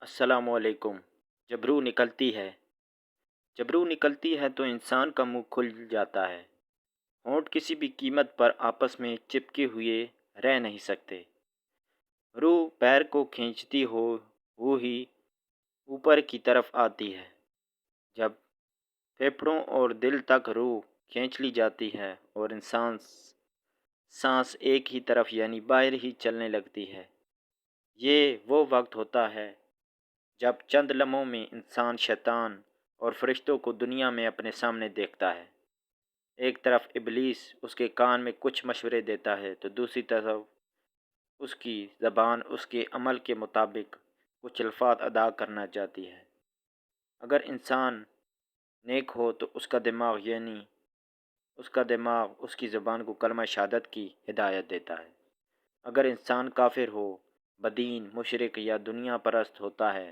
السلام علیکم۔ جب روح نکلتی ہے تو انسان کا منہ کھل جاتا ہے۔ ہونٹ کسی بھی قیمت پر آپس میں چپکے ہوئے رہ نہیں سکتے۔ روح پیر کو کھینچتی ہو وہ ہی اوپر کی طرف آتی ہے۔ جب پھیپھڑوں اور دل تک روح کھینچ لی جاتی ہے اور انسان سانس ایک ہی طرف یعنی باہر ہی چلنے لگتی ہے، یہ وہ وقت ہوتا ہے جب چند لمحوں میں انسان شیطان اور فرشتوں کو دنیا میں اپنے سامنے دیکھتا ہے۔ ایک طرف ابلیس اس کے کان میں کچھ مشورے دیتا ہے تو دوسری طرف اس کی زبان اس کے عمل کے مطابق کچھ الفاظ ادا کرنا چاہتی ہے۔ اگر انسان نیک ہو تو اس کا دماغ اس کی زبان کو کلمہ شہادت کی ہدایت دیتا ہے۔ اگر انسان کافر ہو، بدین، مشرک یا دنیا پرست ہوتا ہے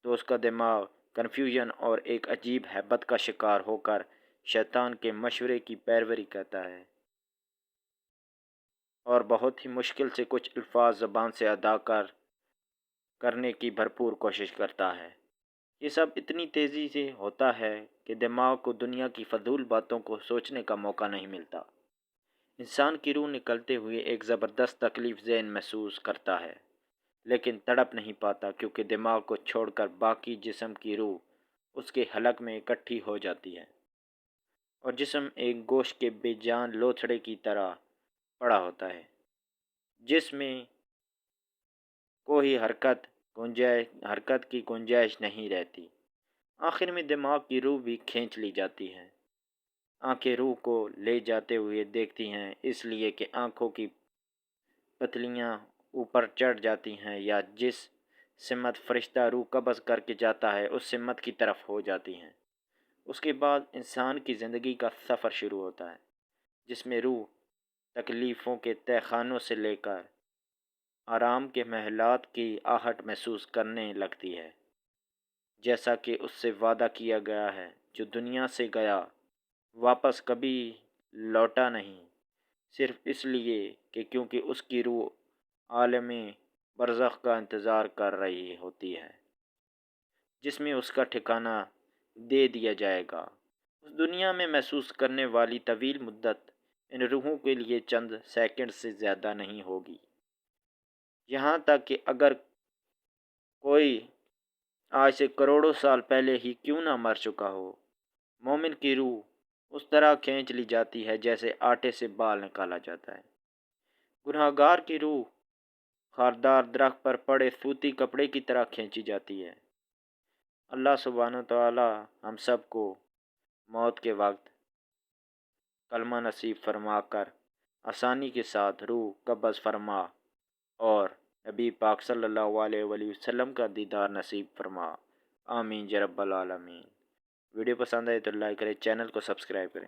تو اس کا دماغ کنفیوژن اور ایک عجیب ہیبت کا شکار ہو کر شیطان کے مشورے کی پیروی کرتا ہے اور بہت ہی مشکل سے کچھ الفاظ زبان سے ادا کرنے کی بھرپور کوشش کرتا ہے۔ یہ سب اتنی تیزی سے ہوتا ہے کہ دماغ کو دنیا کی فضول باتوں کو سوچنے کا موقع نہیں ملتا۔ انسان کی روح نکلتے ہوئے ایک زبردست تکلیف ذہن محسوس کرتا ہے، لیکن تڑپ نہیں پاتا کیونکہ دماغ کو چھوڑ کر باقی جسم کی روح اس کے حلق میں اکٹھی ہو جاتی ہے اور جسم ایک گوشت کے بے جان لوتھڑے کی طرح پڑا ہوتا ہے جس میں کوئی حرکت کی گنجائش نہیں رہتی۔ آخر میں دماغ کی روح بھی کھینچ لی جاتی ہے۔ آنکھیں روح کو لے جاتے ہوئے دیکھتی ہیں، اس لیے کہ آنکھوں کی پتلیاں اوپر چڑھ جاتی ہیں یا جس سمت فرشتہ روح قبض کر کے جاتا ہے اس سمت کی طرف ہو جاتی ہیں۔ اس کے بعد انسان کی زندگی کا سفر شروع ہوتا ہے جس میں روح تکلیفوں کے تہہ خانوں سے لے کر آرام کے محلات کی آہٹ محسوس کرنے لگتی ہے۔ جیسا کہ اس سے وعدہ کیا گیا ہے، جو دنیا سے گیا واپس کبھی لوٹا نہیں، صرف اس لیے کہ کیونکہ اس کی روح عالم برزخ کا انتظار کر رہی ہوتی ہے جس میں اس کا ٹھکانہ دے دیا جائے گا۔ اس دنیا میں محسوس کرنے والی طویل مدت ان روحوں کے لیے چند سیکنڈ سے زیادہ نہیں ہوگی، یہاں تک کہ اگر کوئی آج سے کروڑوں سال پہلے ہی کیوں نہ مر چکا ہو، مومن کی روح اس طرح کھینچ لی جاتی ہے جیسے آٹے سے بال نکالا جاتا ہے۔ گنہگار کی روح خاردار درخت پر پڑے سوتی کپڑے کی طرح کھینچی جاتی ہے۔ اللہ سبحانہ وتعالی ہم سب کو موت کے وقت کلمہ نصیب فرما کر آسانی کے ساتھ روح قبض فرما اور نبی پاک صلی اللہ علیہ وآلہ وسلم کا دیدار نصیب فرما۔ آمین یا رب العالمین۔ ویڈیو پسند آئے تو لائک کریں، چینل کو سبسکرائب کریں۔